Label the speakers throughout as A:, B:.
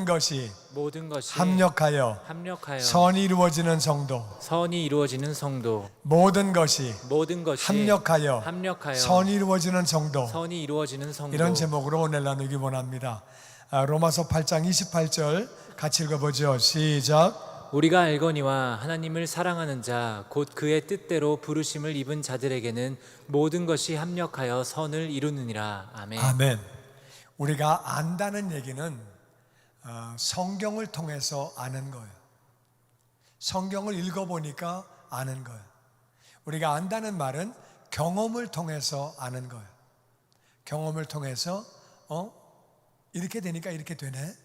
A: 모든 것이
B: 모든 것이
A: 합력하여 선이 이루어지는 성도,
B: 선이 이루어지는 성도,
A: 모든 것이
B: 모든 것이
A: 합력하여 선이 이루어지는 성도,
B: 선이 이루어지는 성도.
A: 이런 제목으로 오늘 나누기 원합니다. 로마서 8장 28절 같이 읽어보죠. 시작.
B: 우리가 알거니와 하나님을 사랑하는 자 곧 그의 뜻대로 부르심을 입은 자들에게는 모든 것이 합력하여 선을 이루느니라. 아멘.
A: 아멘. 우리가 안다는 얘기는 성경을 통해서 아는 거예요. 성경을 읽어보니까 아는 거예요. 우리가 안다는 말은 경험을 통해서 아는 거예요. 경험을 통해서 이렇게 되니까 이렇게 되네.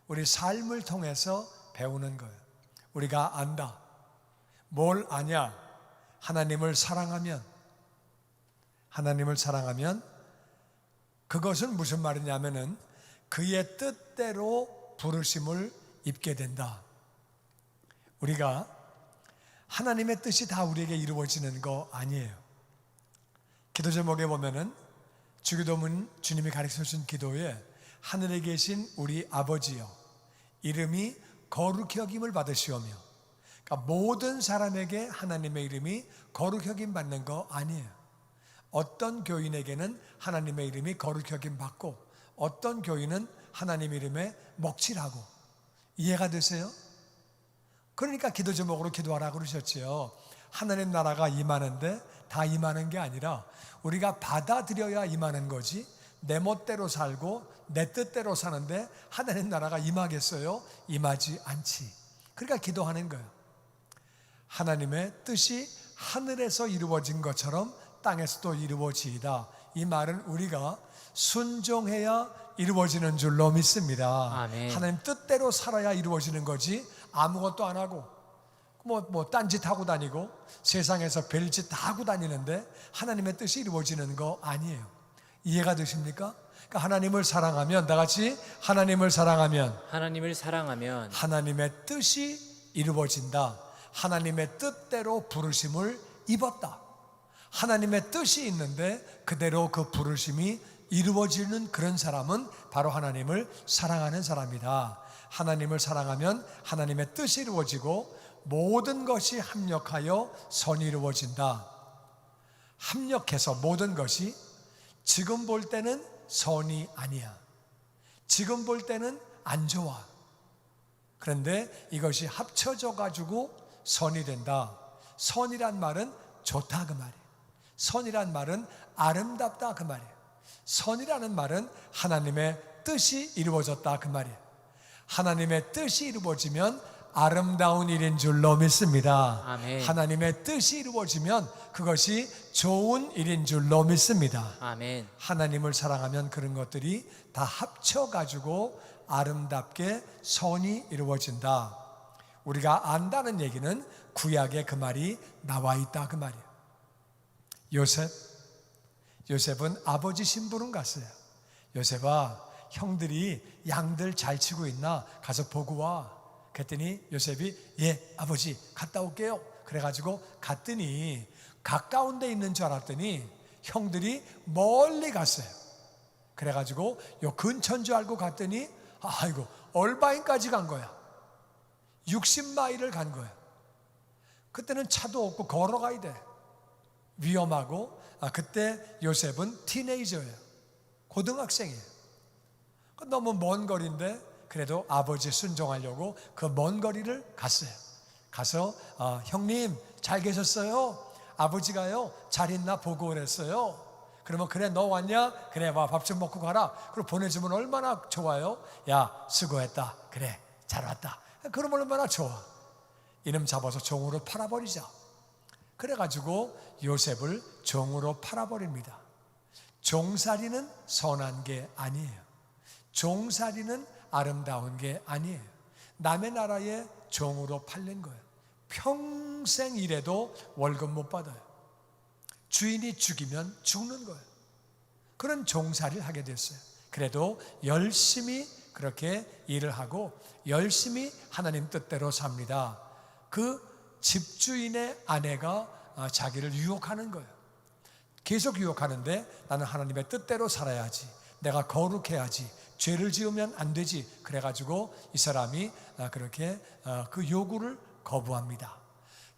A: 우리 삶을 통해서 배우는 거예요. 우리가 안다. 뭘 아냐? 하나님을 사랑하면 그것은 무슨 말이냐면은 그의 뜻대로 부르심을 입게 된다. 우리가 하나님의 뜻이 다 우리에게 이루어지는 거 아니에요. 기도 제목에 보면은 주기도문 주님이 가르쳐 주신 기도에 하늘에 계신 우리 아버지여 이름이 거룩히 여김을 받으시오며, 그러니까 모든 사람에게 하나님의 이름이 거룩히 여김 받는 거 아니에요. 어떤 교인에게는 하나님의 이름이 거룩히 여김 받고 어떤 교인은 하나님 이름에 먹칠하고. 이해가 되세요? 그러니까 기도 제목으로 기도하라고 그러셨지요. 하나님 나라가 임하는데 다 임하는 게 아니라 우리가 받아들여야 임하는 거지, 내 멋대로 살고 내 뜻대로 사는데 하나님 나라가 임하겠어요? 임하지 않지. 그러니까 기도하는 거예요. 하나님의 뜻이 하늘에서 이루어진 것처럼 땅에서도 이루어지이다. 이 말은 우리가 순종해야 이루어지는 줄로 믿습니다.
B: 아멘.
A: 하나님 뜻대로 살아야 이루어지는 거지, 아무것도 안 하고 딴짓 하고 다니고 세상에서 별짓 다 하고 다니는데 하나님의 뜻이 이루어지는 거 아니에요. 이해가 되십니까? 그러니까 하나님을 사랑하면, 다 같이 하나님을 사랑하면 하나님의 뜻이 이루어진다. 하나님의 뜻대로 부르심을 입었다. 하나님의 뜻이 있는데 그대로 그 부르심이 이루어지는 그런 사람은 바로 하나님을 사랑하는 사람이다. 하나님을 사랑하면 하나님의 뜻이 이루어지고 모든 것이 합력하여 선이 이루어진다. 합력해서 모든 것이 지금 볼 때는 선이 아니야. 지금 볼 때는 안 좋아. 그런데 이것이 합쳐져 가지고 선이 된다. 선이란 말은 좋다 그 말이에요. 선이란 말은 아름답다 그 말이에요. 선이라는 말은 하나님의 뜻이 이루어졌다 그 말이에요. 하나님의 뜻이 이루어지면 아름다운 일인 줄로 믿습니다.
B: 아멘.
A: 하나님의 뜻이 이루어지면 그것이 좋은 일인 줄로 믿습니다.
B: 아멘.
A: 하나님을 사랑하면 그런 것들이 다 합쳐가지고 아름답게 선이 이루어진다. 우리가 안다는 얘기는 구약에 그 말이 나와 있다 그 말이에요. 요셉은 아버지 심부름 갔어요. 요셉아, 형들이 양들 잘 치고 있나 가서 보고 와. 그랬더니 요셉이 예 아버지 갔다 올게요. 그래가지고 갔더니 가까운 데 있는 줄 알았더니 형들이 멀리 갔어요. 그래가지고 요 근처인 줄 알고 갔더니 아이고 얼바인까지 간 거야. 60마일을 간 거야. 그때는 차도 없고 걸어가야 돼. 위험하고. 그때 요셉은 티네이저예요. 고등학생이에요. 너무 먼 거리인데 그래도 아버지 순종하려고 그 먼 거리를 갔어요. 가서 형님 잘 계셨어요? 아버지가요 잘 있나 보고 그랬어요. 그러면 그래 너 왔냐? 그래 와 밥 좀 먹고 가라. 그리고 보내주면 얼마나 좋아요. 야 수고했다. 그래 잘 왔다. 그러면 얼마나 좋아. 이놈 잡아서 종으로 팔아버리자. 그래가지고 요셉을 종으로 팔아버립니다. 종살이는 선한 게 아니에요. 종살이는 아름다운 게 아니에요. 남의 나라에 종으로 팔린 거예요. 평생 일해도 월급 못 받아요. 주인이 죽이면 죽는 거예요. 그런 종살이를 하게 됐어요. 그래도 열심히 그렇게 일을 하고 열심히 하나님 뜻대로 삽니다. 그 집주인의 아내가 자기를 유혹하는 거예요. 계속 유혹하는데 나는 하나님의 뜻대로 살아야지, 내가 거룩해야지, 죄를 지으면 안 되지. 그래가지고 이 사람이 그렇게 그 요구를 거부합니다.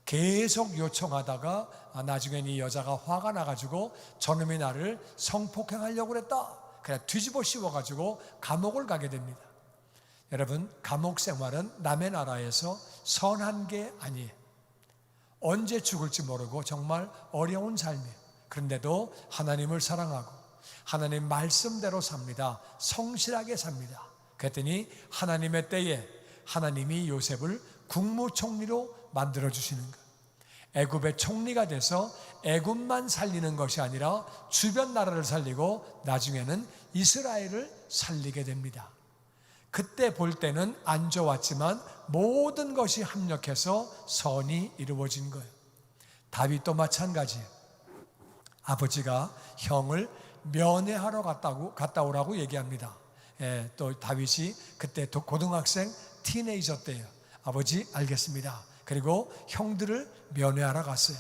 A: 계속 요청하다가 나중엔 이 여자가 화가 나가지고 저놈이 나를 성폭행하려고 그랬다. 그래 뒤집어 씌워가지고 감옥을 가게 됩니다. 여러분, 감옥 생활은 남의 나라에서 선한 게 아니에요. 언제 죽을지 모르고 정말 어려운 삶이에요. 그런데도 하나님을 사랑하고 하나님 말씀대로 삽니다. 성실하게 삽니다. 그랬더니 하나님의 때에 하나님이 요셉을 국무총리로 만들어 주시는 거예요. 애굽의 총리가 돼서 애굽만 살리는 것이 아니라 주변 나라를 살리고 나중에는 이스라엘을 살리게 됩니다. 그때 볼 때는 안 좋았지만 모든 것이 합력해서 선이 이루어진 거예요. 다윗도 마찬가지예요. 아버지가 형을 면회하러 갔다 오라고 얘기합니다. 또 다윗이 그때 고등학생 티네이저 때예요. 아버지 알겠습니다. 그리고 형들을 면회하러 갔어요.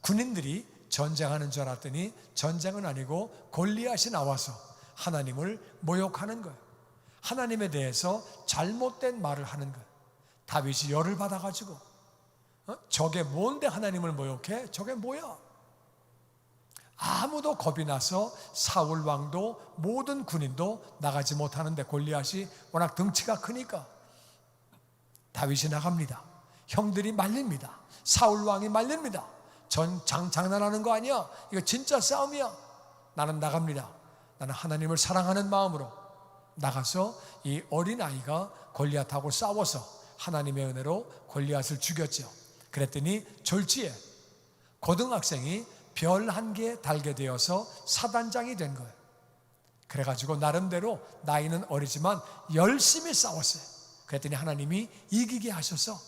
A: 군인들이 전쟁하는 줄 알았더니 전쟁은 아니고 골리앗이 나와서 하나님을 모욕하는 거예요. 하나님에 대해서 잘못된 말을 하는 거예요. 다윗이 열을 받아가지고 저게 뭔데 하나님을 모욕해? 저게 뭐야? 아무도 겁이 나서 사울 왕도 모든 군인도 나가지 못하는데 골리앗이 워낙 덩치가 크니까 다윗이 나갑니다. 형들이 말립니다. 사울 왕이 말립니다. 장난하는 거 아니야? 이거 진짜 싸움이야. 나는 나갑니다. 나는 하나님을 사랑하는 마음으로 나가서 이 어린아이가 골리앗하고 싸워서 하나님의 은혜로 골리앗을 죽였죠. 그랬더니 졸지에 고등학생이 별 한 개 달게 되어서 사단장이 된 거예요. 그래가지고 나름대로 나이는 어리지만 열심히 싸웠어요. 그랬더니 하나님이 이기게 하셔서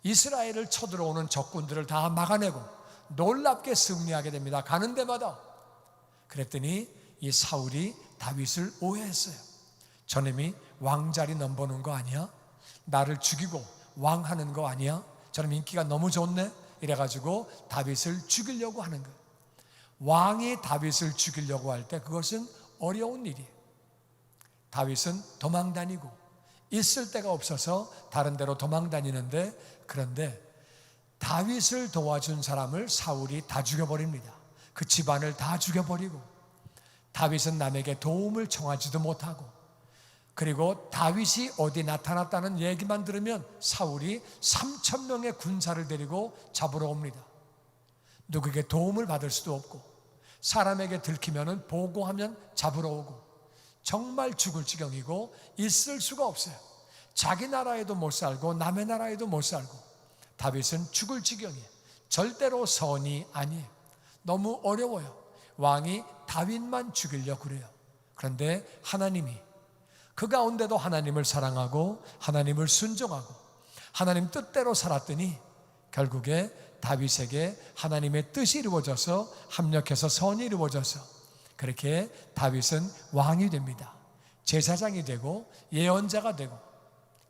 A: 이스라엘을 쳐들어오는 적군들을 다 막아내고 놀랍게 승리하게 됩니다. 가는 데마다. 그랬더니 이 사울이 다윗을 오해했어요. 저놈이 왕자리 넘보는 거 아니야? 나를 죽이고 왕하는 거 아니야? 저놈 인기가 너무 좋네? 이래가지고 다윗을 죽이려고 하는 거예요. 왕이 다윗을 죽이려고 할 때 그것은 어려운 일이에요. 다윗은 도망다니고 있을 데가 없어서 다른 데로 도망다니는데, 그런데 다윗을 도와준 사람을 사울이 다 죽여버립니다. 그 집안을 다 죽여버리고 다윗은 남에게 도움을 청하지도 못하고, 그리고 다윗이 어디 나타났다는 얘기만 들으면 사울이 3,000명의 군사를 데리고 잡으러 옵니다. 누구에게 도움을 받을 수도 없고 사람에게 들키면 보고하면 잡으러 오고 정말 죽을 지경이고 있을 수가 없어요. 자기 나라에도 못 살고 남의 나라에도 못 살고 다윗은 죽을 지경이에요. 절대로 선이 아니에요. 너무 어려워요. 왕이 다윗만 죽이려고 그래요. 그런데 하나님이 그 가운데도 하나님을 사랑하고 하나님을 순종하고 하나님 뜻대로 살았더니 결국에 다윗에게 하나님의 뜻이 이루어져서 합력해서 선이 이루어져서 그렇게 다윗은 왕이 됩니다. 제사장이 되고 예언자가 되고,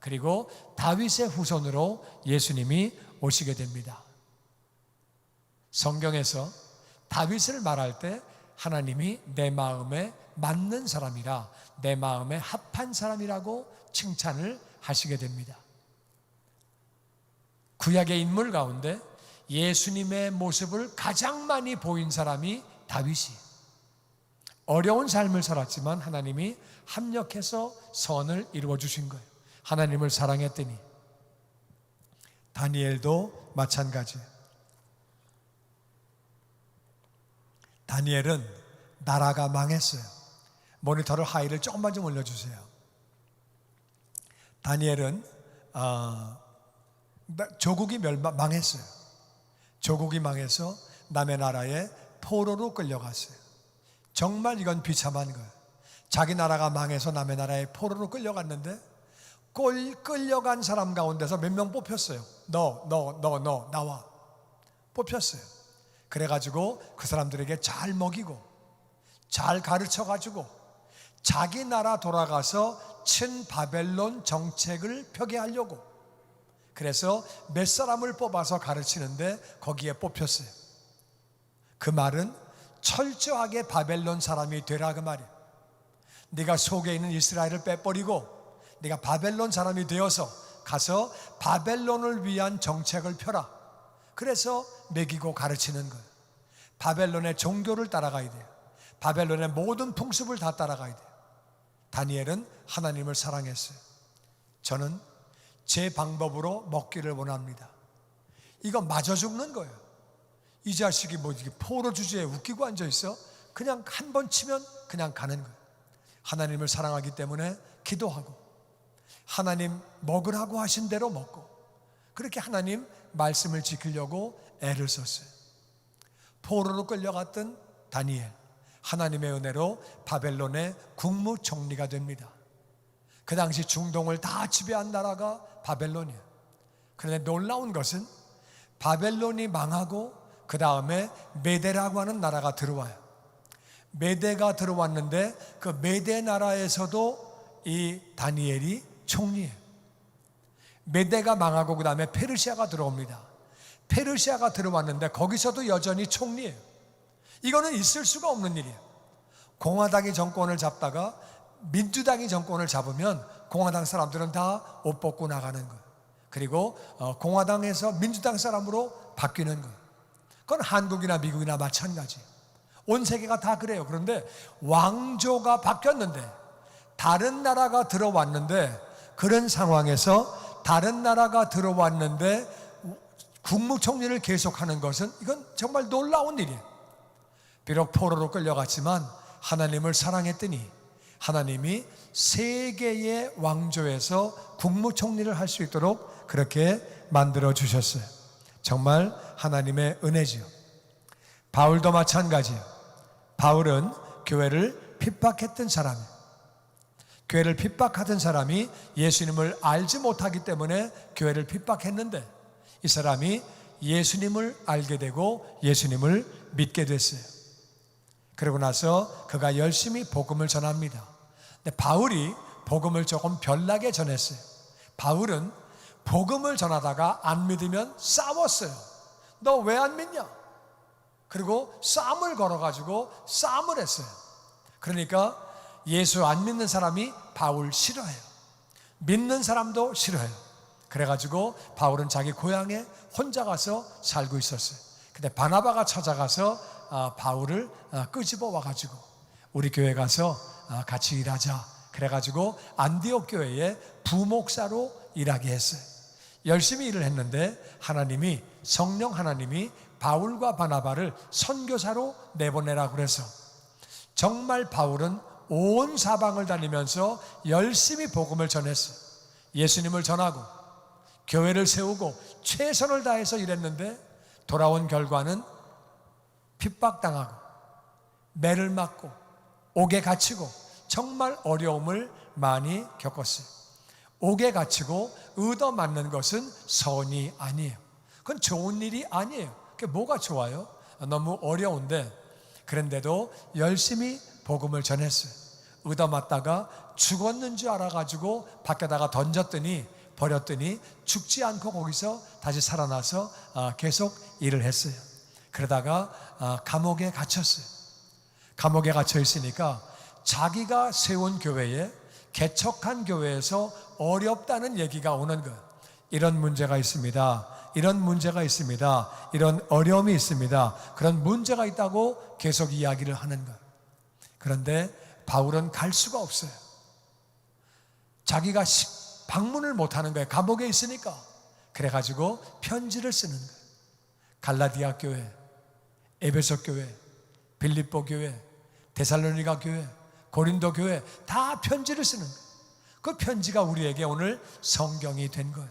A: 그리고 다윗의 후손으로 예수님이 오시게 됩니다. 성경에서 다윗을 말할 때 하나님이 내 마음에 맞는 사람이라, 내 마음에 합한 사람이라고 칭찬을 하시게 됩니다. 구약의 인물 가운데 예수님의 모습을 가장 많이 보인 사람이 다윗이, 어려운 삶을 살았지만 하나님이 합력해서 선을 이루어 주신 거예요. 하나님을 사랑했더니. 다니엘도 마찬가지예요. 다니엘은 나라가 망했어요. 모니터를 하이를 조금만 좀 올려주세요. 다니엘은 조국이 망했어요. 조국이 망해서 남의 나라에 포로로 끌려갔어요. 정말 이건 비참한 거예요. 자기 나라가 망해서 남의 나라에 포로로 끌려갔는데 끌려간 사람 가운데서 몇 명 뽑혔어요. 너 나와. 뽑혔어요. 그래가지고 그 사람들에게 잘 먹이고 잘 가르쳐가지고 자기 나라 돌아가서 친바벨론 정책을 펴게 하려고, 그래서 몇 사람을 뽑아서 가르치는데 거기에 뽑혔어요. 그 말은 철저하게 바벨론 사람이 되라 그 말이에요. 네가 속에 있는 이스라엘을 빼버리고 네가 바벨론 사람이 되어서 가서 바벨론을 위한 정책을 펴라. 그래서 먹이고 가르치는 거예요. 바벨론의 종교를 따라가야 돼요. 바벨론의 모든 풍습을 다 따라가야 돼요. 다니엘은 하나님을 사랑했어요. 저는 제 방법으로 먹기를 원합니다. 이거 맞아 죽는 거예요. 이 자식이 뭐 이게 포로 주제에 웃기고 앉아 있어? 그냥 한 번 치면 그냥 가는 거예요. 하나님을 사랑하기 때문에 기도하고 하나님 먹으라고 하신 대로 먹고 그렇게 하나님 말씀을 지키려고 애를 썼어요. 포로로 끌려갔던 다니엘, 하나님의 은혜로 바벨론의 국무총리가 됩니다. 그 당시 중동을 다 지배한 나라가 바벨론이에요. 그런데 놀라운 것은 바벨론이 망하고 그 다음에 메대라고 하는 나라가 들어와요. 메대가 들어왔는데 그 메대 나라에서도 이 다니엘이 총리예요. 메대가 망하고 그 다음에 페르시아가 들어옵니다. 페르시아가 들어왔는데 거기서도 여전히 총리예요. 이거는 있을 수가 없는 일이에요. 공화당이 정권을 잡다가 민주당이 정권을 잡으면 공화당 사람들은 다 옷 벗고 나가는 거예요. 그리고 공화당에서 민주당 사람으로 바뀌는 거예요. 그건 한국이나 미국이나 마찬가지. 온 세계가 다 그래요. 그런데 왕조가 바뀌었는데 다른 나라가 들어왔는데 그런 상황에서 다른 나라가 들어왔는데 국무총리를 계속하는 것은 이건 정말 놀라운 일이에요. 비록 포로로 끌려갔지만 하나님을 사랑했더니 하나님이 세계의 왕조에서 국무총리를 할 수 있도록 그렇게 만들어 주셨어요. 정말 하나님의 은혜지요. 바울도 마찬가지예요. 바울은 교회를 핍박했던 사람이에요. 교회를 핍박하던 사람이 예수님을 알지 못하기 때문에 교회를 핍박했는데 이 사람이 예수님을 알게 되고 예수님을 믿게 됐어요. 그러고 나서 그가 열심히 복음을 전합니다. 근데 바울이 복음을 조금 별나게 전했어요. 바울은 복음을 전하다가 안 믿으면 싸웠어요. 너 왜 안 믿냐? 그리고 싸움을 걸어가지고 싸움을 했어요. 그러니까 예수 안 믿는 사람이 바울 싫어해요. 믿는 사람도 싫어해요. 그래가지고 바울은 자기 고향에 혼자 가서 살고 있었어요. 근데 바나바가 찾아가서 바울을 끄집어 와가지고 우리 교회 가서 같이 일하자. 그래가지고 안디옥 교회에 부목사로 일하게 했어요. 열심히 일을 했는데 하나님이 성령 하나님이 바울과 바나바를 선교사로 내보내라고 그래서 정말 바울은 온 사방을 다니면서 열심히 복음을 전했어요. 예수님을 전하고 교회를 세우고 최선을 다해서 일했는데 돌아온 결과는 핍박당하고 매를 맞고 옥에 갇히고 정말 어려움을 많이 겪었어요. 옥에 갇히고 얻어맞는 것은 선이 아니에요. 그건 좋은 일이 아니에요. 그게 뭐가 좋아요? 너무 어려운데 그런데도 열심히 복음을 전했어요. 얻어맞다가 죽었는 줄 알아가지고 밖에다가 던졌더니 버렸더니 죽지 않고 거기서 다시 살아나서 계속 일을 했어요. 그러다가 감옥에 갇혔어요. 감옥에 갇혀 있으니까 자기가 세운 교회에 개척한 교회에서 어렵다는 얘기가 오는 거예요. 이런 문제가 있습니다. 이런 문제가 있습니다. 이런 어려움이 있습니다. 그런 문제가 있다고 계속 이야기를 하는 거예요. 그런데 바울은 갈 수가 없어요. 자기가 방문을 못하는 거예요. 감옥에 있으니까. 그래가지고 편지를 쓰는 거예요. 갈라디아 교회, 에베소 교회, 빌립보 교회, 데살로니가 교회, 고린도 교회 다 편지를 쓰는 거예요. 그 편지가 우리에게 오늘 성경이 된 거예요.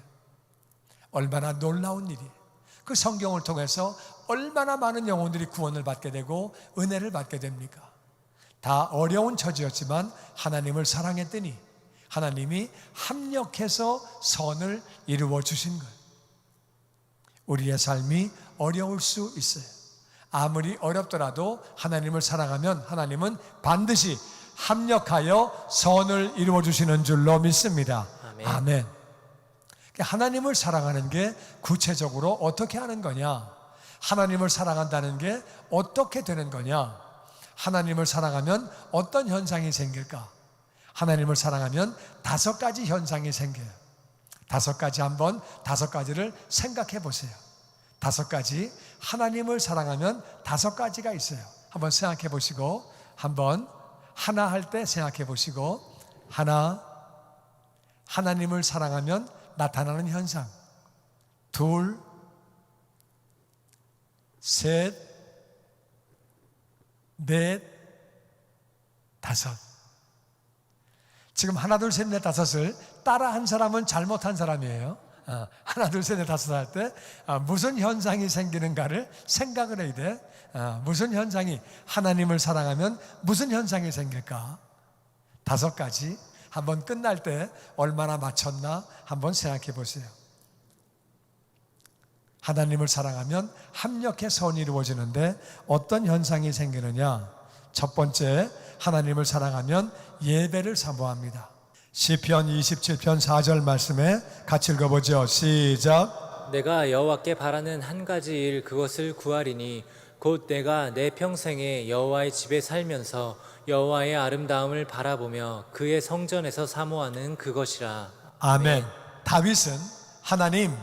A: 얼마나 놀라운 일이에요. 그 성경을 통해서 얼마나 많은 영혼들이 구원을 받게 되고 은혜를 받게 됩니까? 다 어려운 처지였지만 하나님을 사랑했더니 하나님이 합력해서 선을 이루어 주신 거예요. 우리의 삶이 어려울 수 있어요. 아무리 어렵더라도 하나님을 사랑하면 하나님은 반드시 합력하여 선을 이루어 주시는 줄로 믿습니다.
B: 아멘.
A: 아멘. 하나님을 사랑하는 게 구체적으로 어떻게 하는 거냐? 하나님을 사랑한다는 게 어떻게 되는 거냐? 하나님을 사랑하면 어떤 현상이 생길까? 하나님을 사랑하면 5가지 현상이 생겨요. 5가지 한번 5가지를 생각해 보세요. 5가지 하나님을 사랑하면 5가지가 있어요. 한번 생각해 보시고 한번 하나 할 때 생각해 보시고 하나 하나님을 사랑하면 나타나는 현상 둘 셋 넷 다섯 지금 하나 둘 셋 넷 다섯을 따라 한 사람은 잘못한 사람이에요. 하나 둘 셋 넷 다섯 할 때 무슨 현상이 생기는가를 생각을 해야 돼. 무슨 현상이 하나님을 사랑하면 무슨 현상이 생길까? 5가지 한번 끝날 때 얼마나 맞췄나 한번 생각해 보세요. 하나님을 사랑하면 합력해 선이 이루어지는데 어떤 현상이 생기느냐? 첫 번째, 하나님을 사랑하면 예배를 사모합니다. 시편 27편 4절 말씀에 같이 읽어보죠. 시작.
B: 내가 여호와께 바라는 한 가지 일 그것을 구하리니 곧 내가 내 평생에 여호와의 집에 살면서 여호와의 아름다움을 바라보며 그의 성전에서 사모하는 그것이라.
A: 아멘. 다윗은 하나님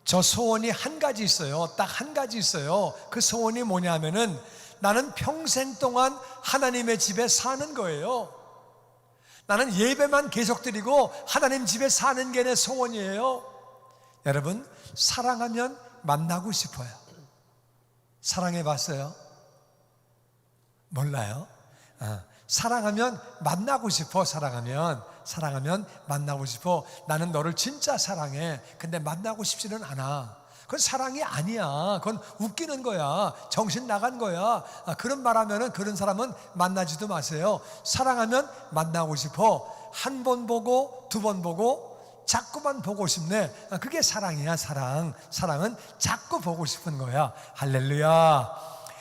A: 저 소원이 한 가지 있어요. 딱 한 가지 있어요. 그 소원이 뭐냐면은 나는 평생 동안 하나님의 집에 사는 거예요. 나는 예배만 계속 드리고 하나님 집에 사는 게 내 소원이에요. 여러분 사랑하면 만나고 싶어요. 사랑해 봤어요? 몰라요? 사랑하면 만나고 싶어. 사랑하면 만나고 싶어. 나는 너를 진짜 사랑해. 근데 만나고 싶지는 않아. 그건 사랑이 아니야. 그건 웃기는 거야. 정신 나간 거야. 그런 말 하면은 그런 사람은 만나지도 마세요. 사랑하면 만나고 싶어. 한 번 보고 두 번 보고 자꾸만 보고 싶네. 그게 사랑이야. 사랑은 자꾸 보고 싶은 거야. 할렐루야.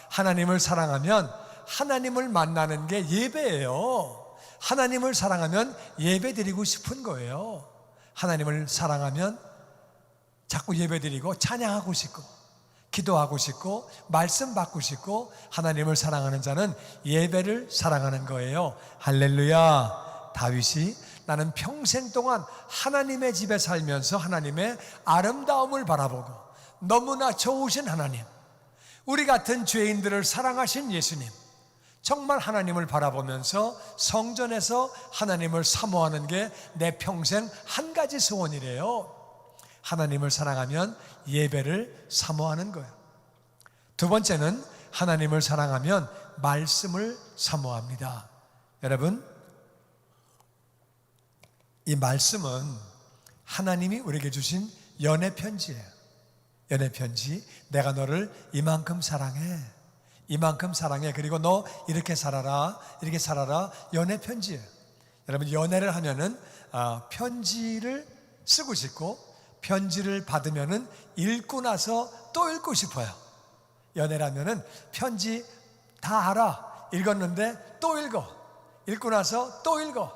A: 하나님을 사랑하면 하나님을 만나는 게 예배예요. 하나님을 사랑하면 예배 드리고 싶은 거예요. 하나님을 사랑하면 자꾸 예배 드리고 찬양하고 싶고 기도하고 싶고 말씀 받고 싶고 하나님을 사랑하는 자는 예배를 사랑하는 거예요. 할렐루야. 다윗이 나는 평생 동안 하나님의 집에 살면서 하나님의 아름다움을 바라보고 너무나 좋으신 하나님, 우리 같은 죄인들을 사랑하신 예수님, 정말 하나님을 바라보면서 성전에서 하나님을 사모하는 게 내 평생 한 가지 소원이래요. 하나님을 사랑하면 예배를 사모하는 거예요. 두 번째는 하나님을 사랑하면 말씀을 사모합니다. 여러분, 이 말씀은 하나님이 우리에게 주신 연애 편지예요. 연애 편지. 내가 너를 이만큼 사랑해. 이만큼 사랑해. 그리고 너 이렇게 살아라. 이렇게 살아라. 연애 편지예요. 여러분, 연애를 하면은 편지를 쓰고 싶고 편지를 받으면은 읽고 나서 또 읽고 싶어요. 연애라면은 편지 다 알아. 읽었는데 또 읽어. 읽고 나서 또 읽어.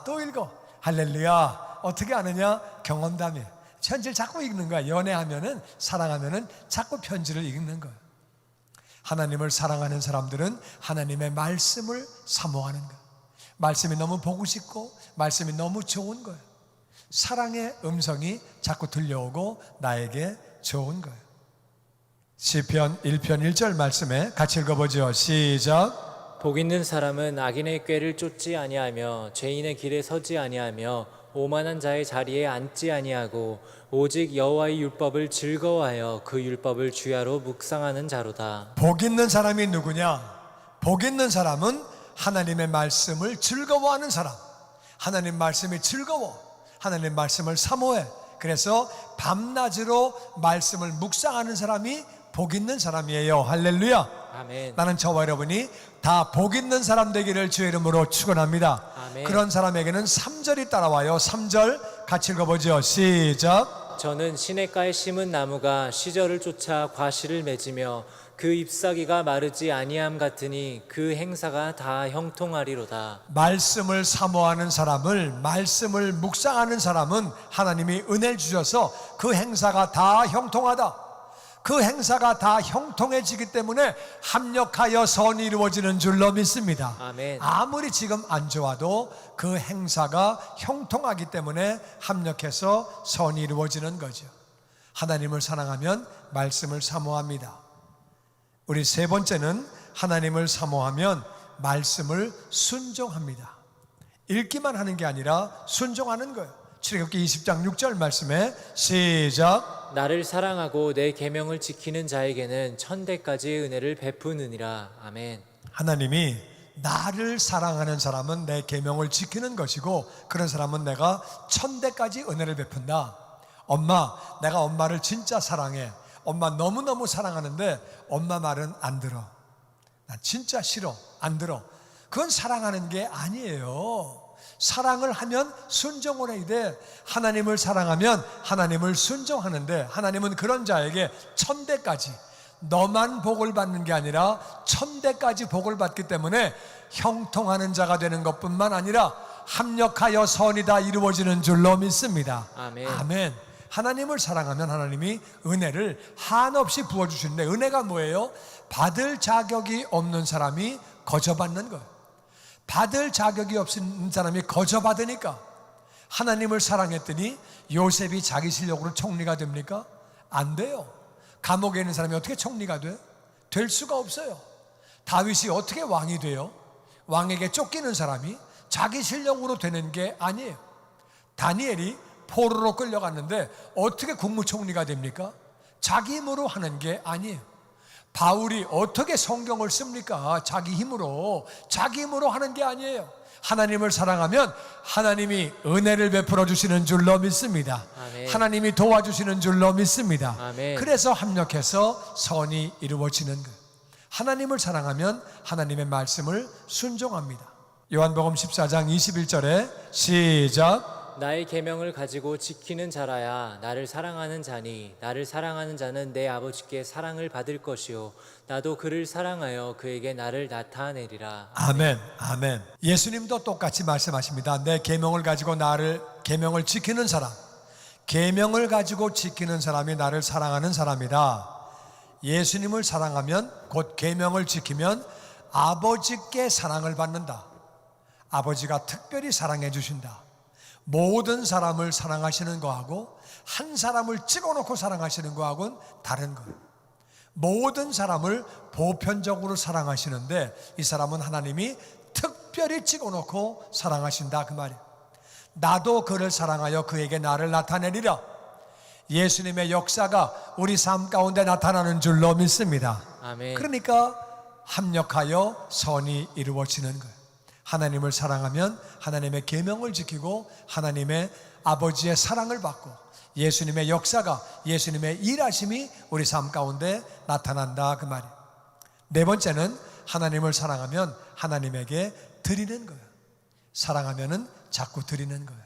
A: 또 읽어. 할렐루야. 어떻게 아느냐? 경험담이에요. 편지를 자꾸 읽는 거야. 연애하면은, 사랑하면은 자꾸 편지를 읽는 거예요. 하나님을 사랑하는 사람들은 하나님의 말씀을 사모하는 거예요. 말씀이 너무 보고 싶고 말씀이 너무 좋은 거예요. 사랑의 음성이 자꾸 들려오고 나에게 좋은 거예요. 시편 1편 1절 말씀에 같이 읽어보죠. 시작.
B: 복 있는 사람은 악인의 꾀를 쫓지 아니하며 죄인의 길에 서지 아니하며 오만한 자의 자리에 앉지 아니하고 오직 여호와의 율법을 즐거워하여 그 율법을 주야로 묵상하는 자로다.
A: 복 있는 사람이 누구냐? 복 있는 사람은 하나님의 말씀을 즐거워하는 사람. 하나님 말씀이 즐거워. 하나님 말씀을 사모해. 그래서 밤낮으로 말씀을 묵상하는 사람이 복 있는 사람이에요. 할렐루야.
B: 아멘.
A: 나는 저와 여러분이 다 복 있는 사람 되기를 주의 이름으로 축원합니다.
B: 아멘.
A: 그런 사람에게는 3절이 따라와요. 3절 같이 읽어보죠. 시작.
B: 저는 시냇가에 심은 나무가 시절을 쫓아 과실을 맺으며 그 잎사귀가 마르지 아니함 같으니 그 행사가 다 형통하리로다.
A: 말씀을 사모하는 사람을, 말씀을 묵상하는 사람은 하나님이 은혜를 주셔서 그 행사가 다 형통하다. 그 행사가 다 형통해지기 때문에 합력하여 선이 이루어지는 줄로 믿습니다.
B: 아멘.
A: 아무리 지금 안 좋아도 그 행사가 형통하기 때문에 합력해서 선이 이루어지는 거죠. 하나님을 사랑하면 말씀을 사모합니다. 우리 세 번째는 하나님을 사모하면 말씀을 순종합니다. 읽기만 하는 게 아니라 순종하는 거예요. 출애굽기 20장 6절 말씀에 시작.
B: 나를 사랑하고 내 계명을 지키는 자에게는 천대까지의 은혜를 베푸느니라. 아멘.
A: 하나님이 나를 사랑하는 사람은 내 계명을 지키는 것이고 그런 사람은 내가 천대까지 은혜를 베푼다. 엄마, 내가 엄마를 진짜 사랑해. 엄마 너무너무 사랑하는데 엄마 말은 안 들어. 나 진짜 싫어. 안 들어. 그건 사랑하는 게 아니에요. 사랑을 하면 순종을 해야 돼. 하나님을 사랑하면 하나님을 순종하는데 하나님은 그런 자에게 천대까지, 너만 복을 받는 게 아니라 천대까지 복을 받기 때문에 형통하는 자가 되는 것뿐만 아니라 합력하여 선이 다 이루어지는 줄로 믿습니다.
B: 아멘.
A: 아멘. 하나님을 사랑하면 하나님이 은혜를 한없이 부어주시는데, 은혜가 뭐예요? 받을 자격이 없는 사람이 거저받는 거예요. 받을 자격이 없는 사람이 거저받으니까. 하나님을 사랑했더니 요셉이 자기 실력으로 총리가 됩니까? 안 돼요. 감옥에 있는 사람이 어떻게 총리가 돼? 될 수가 없어요. 다윗이 어떻게 왕이 돼요? 왕에게 쫓기는 사람이 자기 실력으로 되는 게 아니에요. 다니엘이 포로로 끌려갔는데 어떻게 국무총리가 됩니까? 자기 힘으로 하는 게 아니에요. 바울이 어떻게 성경을 씁니까? 자기 힘으로 하는 게 아니에요. 하나님을 사랑하면 하나님이 은혜를 베풀어 주시는 줄로 믿습니다.
B: 아멘.
A: 하나님이 도와주시는 줄로 믿습니다.
B: 아멘.
A: 그래서 합력해서 선이 이루어지는 거예요. 하나님을 사랑하면 하나님의 말씀을 순종합니다. 요한복음 14장 21절에 시작.
B: 나의 계명을 가지고 지키는 자라야 나를 사랑하는 자니 나를 사랑하는 자는 내 아버지께 사랑을 받을 것이요 나도 그를 사랑하여 그에게 나를 나타내리라.
A: 아멘. 아멘. 예수님도 똑같이 말씀하십니다. 내 계명을 가지고 계명을 지키는 사람, 계명을 가지고 지키는 사람이 나를 사랑하는 사람이다. 예수님을 사랑하면, 곧 계명을 지키면 아버지께 사랑을 받는다. 아버지가 특별히 사랑해 주신다. 모든 사람을 사랑하시는 거하고 한 사람을 찍어놓고 사랑하시는 거하고는 다른 거예요. 모든 사람을 보편적으로 사랑하시는데 이 사람은 하나님이 특별히 찍어놓고 사랑하신다, 그 말이에요. 나도 그를 사랑하여 그에게 나를 나타내리라. 예수님의 역사가 우리 삶 가운데 나타나는 줄로 믿습니다.
B: 아멘.
A: 그러니까 합력하여 선이 이루어지는 거예요. 하나님을 사랑하면 하나님의 계명을 지키고 하나님의 아버지의 사랑을 받고 예수님의 역사가, 예수님의 일하심이 우리 삶 가운데 나타난다, 그 말이에요. 네 번째는 하나님을 사랑하면 하나님에게 드리는 거예요. 사랑하면은 자꾸 드리는 거예요.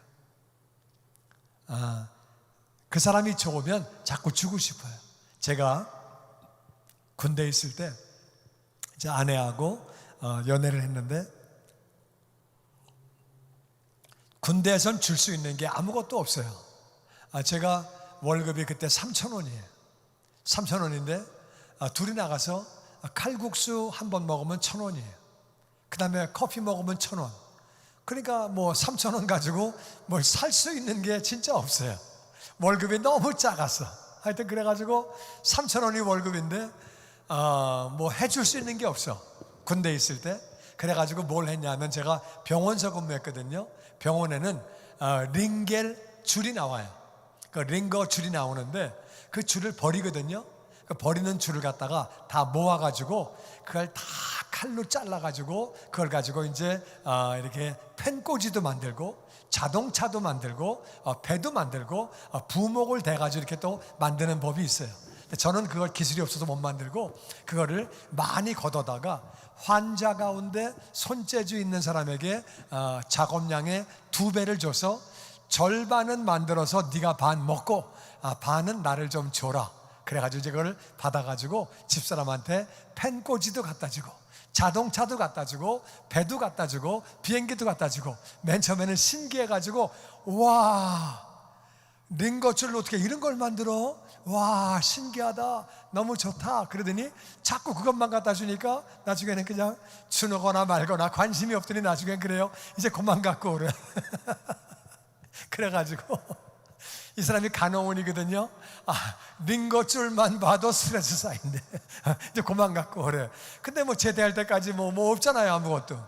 A: 그 사람이 좋으면 자꾸 주고 싶어요. 제가 군대에 있을 때 제 아내하고 연애를 했는데 군대에선 줄 수 있는 게 아무것도 없어요. 제가 월급이 그때 3,000원이에요. 3,000원인데 둘이 나가서 칼국수 한 번 먹으면 1,000원이에요. 그 다음에 커피 먹으면 1,000원. 그러니까 뭐 3,000원 가지고 뭘 살 수 있는 게 진짜 없어요. 월급이 너무 작았어. 하여튼 그래가지고 3,000원이 월급인데 뭐 해줄 수 있는 게 없어. 군대에 있을 때. 그래가지고 뭘 했냐면 제가 병원서 근무했거든요. 병원에는 링겔 줄이 나와요. 그 링거 줄이 나오는데 그 줄을 버리거든요. 그 버리는 줄을 갖다가 다 모아가지고 그걸 다 칼로 잘라가지고 그걸 가지고 이제 이렇게 펜꽂이도 만들고 자동차도 만들고 배도 만들고 부목을 대가지고 이렇게 또 만드는 법이 있어요. 근데 저는 그걸 기술이 없어서 못 만들고 그거를 많이 걷어다가 환자 가운데 손재주 있는 사람에게 작업량의 2배를 줘서 절반은 만들어서 네가 반 먹고 반은 나를 좀 줘라. 그래가지고 이제 그걸 받아가지고 집사람한테 펜꽂이도 갖다 주고 자동차도 갖다 주고 배도 갖다 주고 비행기도 갖다 주고 맨 처음에는 신기해가지고 와 링거줄로 어떻게 이런 걸 만들어? 와, 신기하다, 너무 좋다. 그러더니 자꾸 그것만 갖다 주니까 나중에는 그냥 주거나 말거나 관심이 없더니 나중엔 그래요, 이제 그만 갖고 오래. 그래가지고 이 사람이 간호원이거든요. 링거줄만 봐도 스트레스 쌓인대. 이제 그만 갖고 오래. 근데 뭐 제대할 때까지 뭐 없잖아요, 아무것도.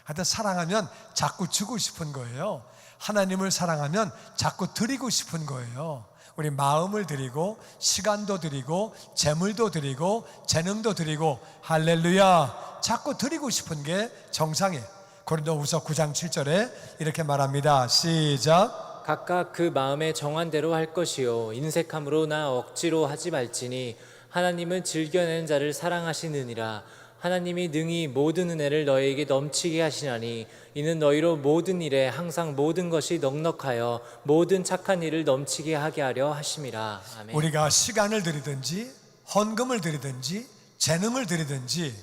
A: 하여튼 사랑하면 자꾸 주고 싶은 거예요. 하나님을 사랑하면 자꾸 드리고 싶은 거예요. 우리 마음을 드리고 시간도 드리고 재물도 드리고 재능도 드리고, 할렐루야, 자꾸 드리고 싶은 게 정상이에요. 고린도후서 9장 7절에 이렇게 말합니다. 시작.
B: 각각 그 마음에 정한 대로 할 것이요 인색함으로나 억지로 하지 말지니 하나님은 즐겨내는 자를 사랑하시느니라. 하나님이 능히 모든 은혜를 너희에게 넘치게 하시나니 이는 너희로 모든 일에 항상 모든 것이 넉넉하여 모든 착한 일을 넘치게 하게 하려 하심이라. 아멘.
A: 우리가 시간을 드리든지 헌금을 드리든지 재능을 드리든지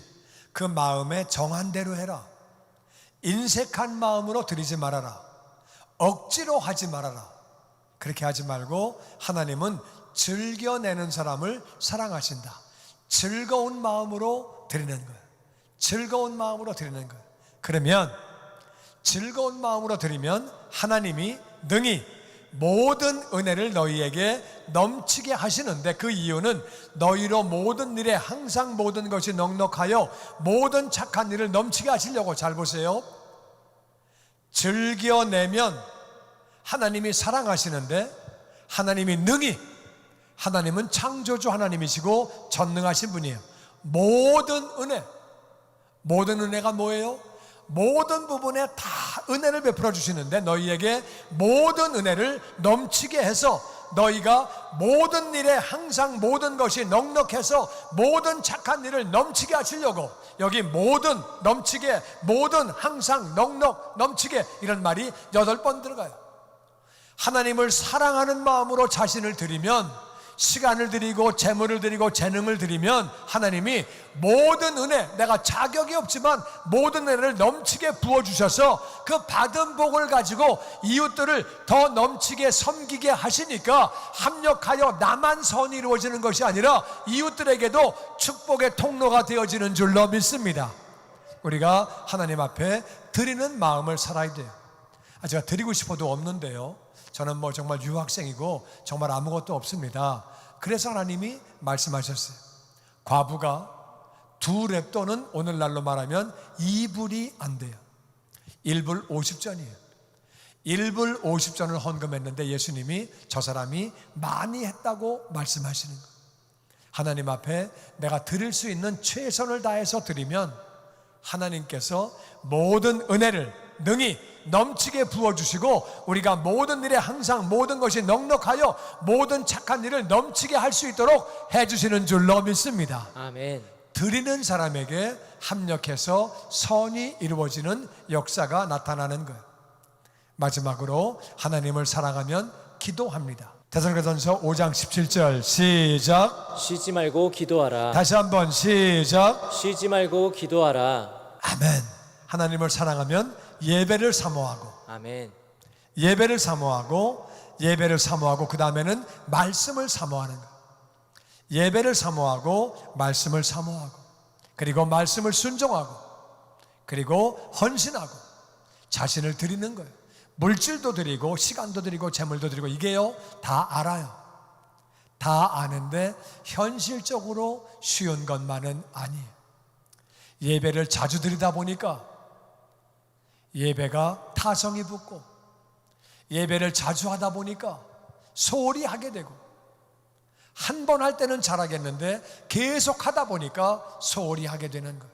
A: 그 마음에 정한 대로 해라. 인색한 마음으로 드리지 말아라. 억지로 하지 말아라. 그렇게 하지 말고 하나님은 즐겨내는 사람을 사랑하신다. 즐거운 마음으로 드리는 거예요. 즐거운 마음으로 드리는 거예요. 그러면 즐거운 마음으로 드리면 하나님이 능히 모든 은혜를 너희에게 넘치게 하시는데, 그 이유는 너희로 모든 일에 항상 모든 것이 넉넉하여 모든 착한 일을 넘치게 하시려고. 잘 보세요. 즐겨내면 하나님이 사랑하시는데, 하나님이 능히, 하나님은 창조주 하나님이시고 전능하신 분이에요. 모든 은혜가 뭐예요? 모든 부분에 다 은혜를 베풀어 주시는데, 너희에게 모든 은혜를 넘치게 해서 너희가 모든 일에 항상 모든 것이 넉넉해서 모든 착한 일을 넘치게 하시려고. 여기 모든, 넘치게, 모든, 항상, 넉넉, 넘치게, 이런 말이 8번 들어가요. 하나님을 사랑하는 마음으로 자신을 드리면, 시간을 드리고 재물을 드리고 재능을 드리면 하나님이 모든 은혜, 내가 자격이 없지만 모든 은혜를 넘치게 부어주셔서 그 받은 복을 가지고 이웃들을 더 넘치게 섬기게 하시니까 합력하여 나만 선이 이루어지는 것이 아니라 이웃들에게도 축복의 통로가 되어지는 줄로 믿습니다. 우리가 하나님 앞에 드리는 마음을 살아야 돼요. 제가 드리고 싶어도 없는데요, 저는 뭐 정말 유학생이고 정말 아무것도 없습니다. 그래서 하나님이 말씀하셨어요. 과부가 2렙돈은 오늘날로 말하면 2불이 안 돼요. 1불 50전이에요. 1불 50전을 헌금했는데 예수님이 저 사람이 많이 했다고 말씀하시는 거예요. 하나님 앞에 내가 드릴 수 있는 최선을 다해서 드리면 하나님께서 모든 은혜를 능히 넘치게 부어주시고 우리가 모든 일에 항상 모든 것이 넉넉하여 모든 착한 일을 넘치게 할 수 있도록 해주시는 줄로 믿습니다.
B: 아멘.
A: 드리는 사람에게 합력해서 선이 이루어지는 역사가 나타나는 거예요. 마지막으로 하나님을 사랑하면 기도합니다. 데살로니가전서 5장 17절 시작.
B: 쉬지 말고 기도하라.
A: 다시 한번 시작.
B: 쉬지 말고 기도하라.
A: 아멘. 하나님을 사랑하면 예배를 사모하고,
B: 아멘.
A: 예배를 사모하고, 예배를 사모하고, 그 다음에는 말씀을 사모하는 거예요. 예배를 사모하고 말씀을 사모하고, 그리고 말씀을 순종하고, 그리고 헌신하고 자신을 드리는 거예요. 물질도 드리고 시간도 드리고 재물도 드리고, 이게요 다 알아요. 다 아는데 현실적으로 쉬운 것만은 아니에요. 예배를 자주 드리다 보니까 예배가 타성이 붙고, 예배를 자주 하다 보니까 소홀히 하게 되고, 한 번 할 때는 잘하겠는데 계속 하다 보니까 소홀히 하게 되는 거예요.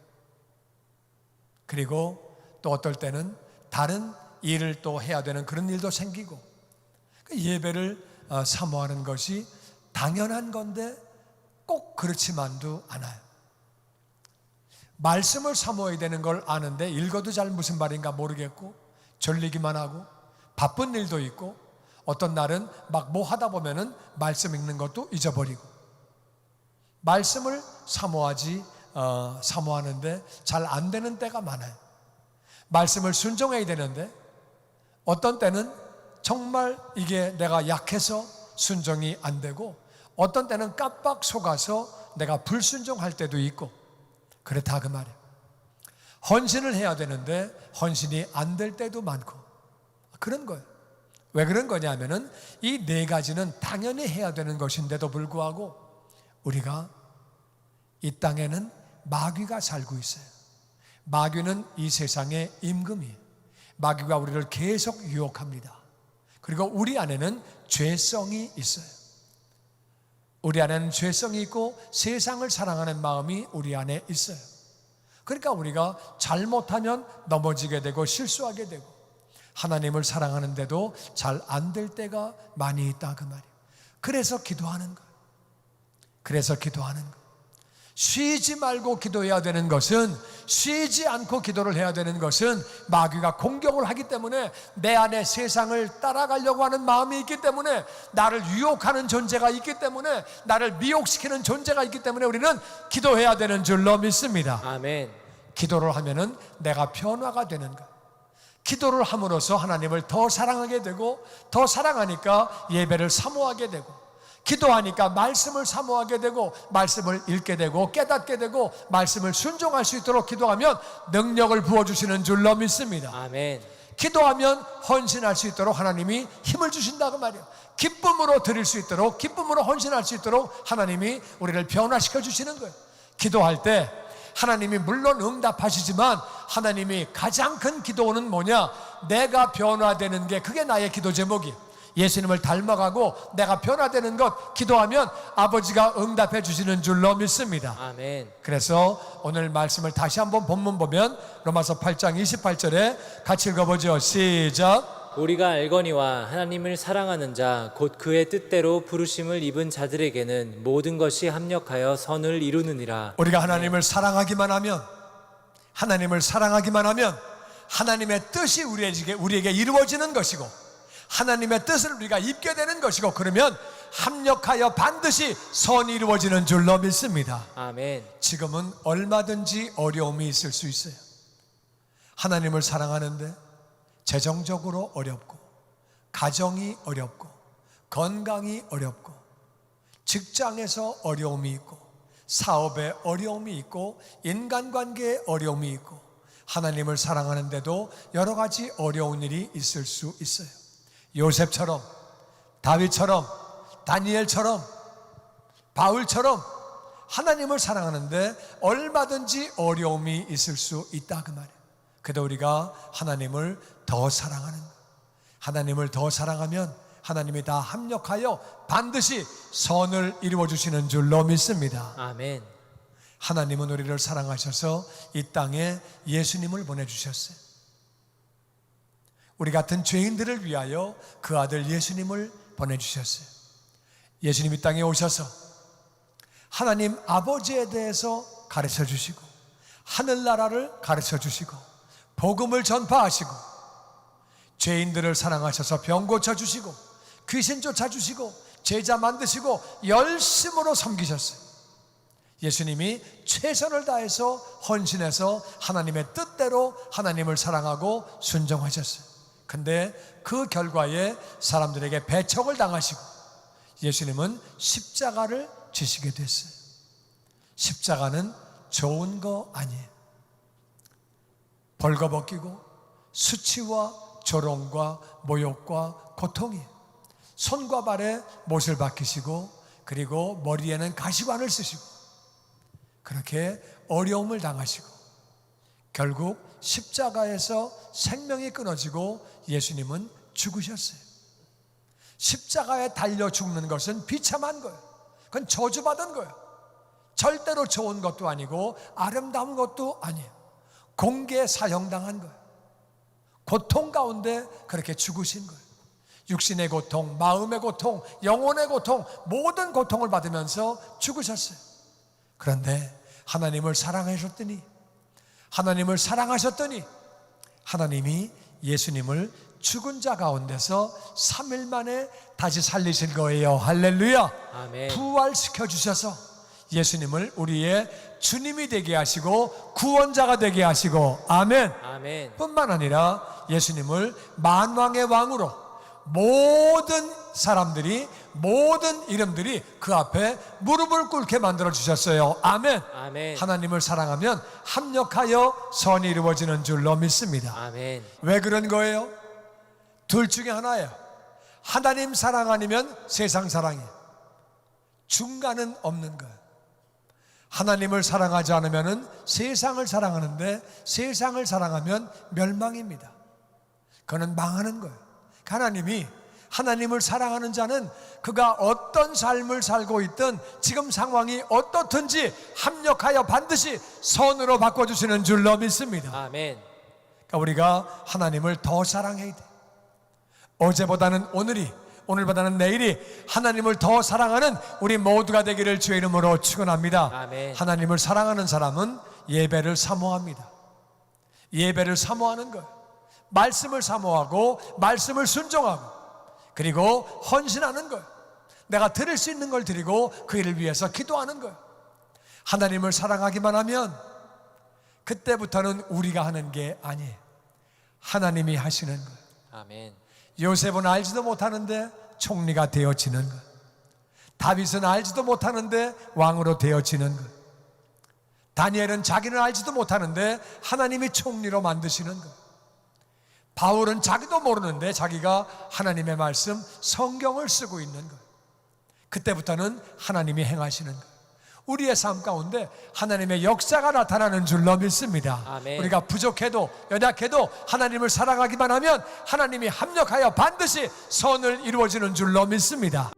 A: 그리고 또 어떨 때는 다른 일을 또 해야 되는 그런 일도 생기고, 예배를 사모하는 것이 당연한 건데 꼭 그렇지만도 않아요. 말씀을 사모해야 되는 걸 아는데 읽어도 잘 무슨 말인가 모르겠고, 졸리기만 하고, 바쁜 일도 있고, 어떤 날은 막 뭐 하다 보면은 말씀 읽는 것도 잊어버리고, 말씀을 사모하는데 잘 안 되는 때가 많아요. 말씀을 순종해야 되는데 어떤 때는 정말 이게 내가 약해서 순종이 안 되고 어떤 때는 깜빡 속아서 내가 불순종할 때도 있고 그렇다 그 말이에요. 헌신을 해야 되는데 헌신이 안 될 때도 많고 그런 거예요. 왜 그런 거냐면은 이 네 가지는 당연히 해야 되는 것인데도 불구하고 우리가 이 땅에는 마귀가 살고 있어요. 마귀는 이 세상의 임금이에요. 마귀가 우리를 계속 유혹합니다. 그리고 우리 안에는 죄성이 있어요. 우리 안에는 죄성이 있고 세상을 사랑하는 마음이 우리 안에 있어요. 그러니까 우리가 잘못하면 넘어지게 되고 실수하게 되고 하나님을 사랑하는데도 잘 안 될 때가 많이 있다 그 말이에요. 그래서 기도하는 거예요. 그래서 기도하는 거예요. 쉬지 말고 기도해야 되는 것은, 쉬지 않고 기도를 해야 되는 것은 마귀가 공격을 하기 때문에 내 안에 세상을 따라가려고 하는 마음이 있기 때문에, 나를 유혹하는 존재가 있기 때문에, 나를 미혹시키는 존재가 있기 때문에 우리는 기도해야 되는 줄로 믿습니다.
B: 아멘.
A: 기도를 하면은 내가 변화가 되는 거예요. 기도를 함으로써 하나님을 더 사랑하게 되고, 더 사랑하니까 예배를 사모하게 되고, 기도하니까 말씀을 사모하게 되고, 말씀을 읽게 되고 깨닫게 되고, 말씀을 순종할 수 있도록 기도하면 능력을 부어주시는 줄로 믿습니다.
B: 아멘.
A: 기도하면 헌신할 수 있도록 하나님이 힘을 주신다고 말이에요. 기쁨으로 드릴 수 있도록, 기쁨으로 헌신할 수 있도록 하나님이 우리를 변화시켜 주시는 거예요. 기도할 때 하나님이 물론 응답하시지만 하나님이 가장 큰 기도는 뭐냐? 내가 변화되는 게, 그게 나의 기도 제목이에요. 예수님을 닮아가고 내가 변화되는 것, 기도하면 아버지가 응답해 주시는 줄로 믿습니다.
B: 아멘.
A: 그래서 오늘 말씀을 다시 한번 본문 보면 로마서 8장 28절에 같이 읽어보죠. 시작.
B: 우리가 알거니와 하나님을 사랑하는 자 곧 그의 뜻대로 부르심을 입은 자들에게는 모든 것이 합력하여 선을 이루느니라.
A: 우리가 하나님을 사랑하기만 하면, 하나님을 사랑하기만 하면 하나님의 뜻이 우리에게 이루어지는 것이고, 하나님의 뜻을 우리가 입게 되는 것이고, 그러면 합력하여 반드시 선이 이루어지는 줄로 믿습니다.
B: 아멘.
A: 지금은 얼마든지 어려움이 있을 수 있어요. 하나님을 사랑하는데 재정적으로 어렵고, 가정이 어렵고, 건강이 어렵고, 직장에서 어려움이 있고, 사업에 어려움이 있고, 인간관계에 어려움이 있고, 하나님을 사랑하는데도 여러 가지 어려운 일이 있을 수 있어요. 요셉처럼, 다윗처럼, 다니엘처럼, 바울처럼 하나님을 사랑하는데 얼마든지 어려움이 있을 수 있다 그 말이에요. 그래도 우리가 하나님을 더 사랑하는 거예요. 하나님을 더 사랑하면 하나님이 다 합력하여 반드시 선을 이루어 주시는 줄로 믿습니다.
B: 아멘.
A: 하나님은 우리를 사랑하셔서 이 땅에 예수님을 보내주셨어요. 우리 같은 죄인들을 위하여 그 아들 예수님을 보내주셨어요. 예수님 이 땅에 오셔서 하나님 아버지에 대해서 가르쳐 주시고, 하늘나라를 가르쳐 주시고, 복음을 전파하시고, 죄인들을 사랑하셔서 병 고쳐주시고, 귀신 쫓아주시고, 제자 만드시고, 열심으로 섬기셨어요. 예수님이 최선을 다해서 헌신해서 하나님의 뜻대로 하나님을 사랑하고 순종하셨어요. 근데 그 결과에 사람들에게 배척을 당하시고 예수님은 십자가를 지시게 됐어요. 십자가는 좋은 거 아니에요. 벌거벗기고 수치와 조롱과 모욕과 고통이에요. 손과 발에 못을 박히시고, 그리고 머리에는 가시관을 쓰시고, 그렇게 어려움을 당하시고 결국 십자가에서 생명이 끊어지고 예수님은 죽으셨어요. 십자가에 달려 죽는 것은 비참한 거예요. 그건 저주받은 거예요. 절대로 좋은 것도 아니고 아름다운 것도 아니에요. 공개 사형당한 거예요. 고통 가운데 그렇게 죽으신 거예요. 육신의 고통, 마음의 고통, 영혼의 고통, 모든 고통을 받으면서 죽으셨어요. 그런데 하나님을 사랑하셨더니, 하나님이 예수님을 죽은 자 가운데서 3일 만에 다시 살리신 거예요. 할렐루야.
B: 아멘.
A: 부활시켜 주셔서 예수님을 우리의 주님이 되게 하시고 구원자가 되게 하시고, 아멘.
B: 아멘.
A: 뿐만 아니라 예수님을 만왕의 왕으로, 모든 사람들이, 모든 이름들이 그 앞에 무릎을 꿇게 만들어 주셨어요. 아멘.
B: 아멘.
A: 하나님을 사랑하면 합력하여 선이 이루어지는 줄로 믿습니다.
B: 아멘.
A: 왜 그런 거예요? 둘 중에 하나예요. 하나님 사랑 아니면 세상 사랑이에요. 중간은 없는 거예요. 하나님을 사랑하지 않으면 세상을 사랑하는데, 세상을 사랑하면 멸망입니다. 그거는 망하는 거예요. 하나님이, 하나님을 사랑하는 자는 그가 어떤 삶을 살고 있든 지금 상황이 어떻든지 합력하여 반드시 선으로 바꿔주시는 줄로 믿습니다.
B: 아멘.
A: 그러니까 우리가 하나님을 더 사랑해야 돼. 어제보다는 오늘이, 오늘보다는 내일이 하나님을 더 사랑하는 우리 모두가 되기를 주의 이름으로 축원합니다.
B: 아멘.
A: 하나님을 사랑하는 사람은 예배를 사모합니다. 예배를 사모하는 거예요. 말씀을 사모하고 말씀을 순종하고 그리고 헌신하는 거예요. 내가 드릴 수 있는 걸 드리고 그 일을 위해서 기도하는 거예요. 하나님을 사랑하기만 하면 그때부터는 우리가 하는 게 아니에요. 하나님이 하시는 거예요.
B: 아멘.
A: 요셉은 알지도 못하는데 총리가 되어지는 것. 다윗은 알지도 못하는데 왕으로 되어지는 것. 다니엘은 자기는 알지도 못하는데 하나님이 총리로 만드시는 것. 바울은 자기도 모르는데 자기가 하나님의 말씀 성경을 쓰고 있는 것. 그때부터는 하나님이 행하시는 것. 우리의 삶 가운데 하나님의 역사가 나타나는 줄로 믿습니다.
B: 아멘.
A: 우리가 부족해도 연약해도 하나님을 사랑하기만 하면 하나님이 합력하여 반드시 선을 이루어지는 줄로 믿습니다.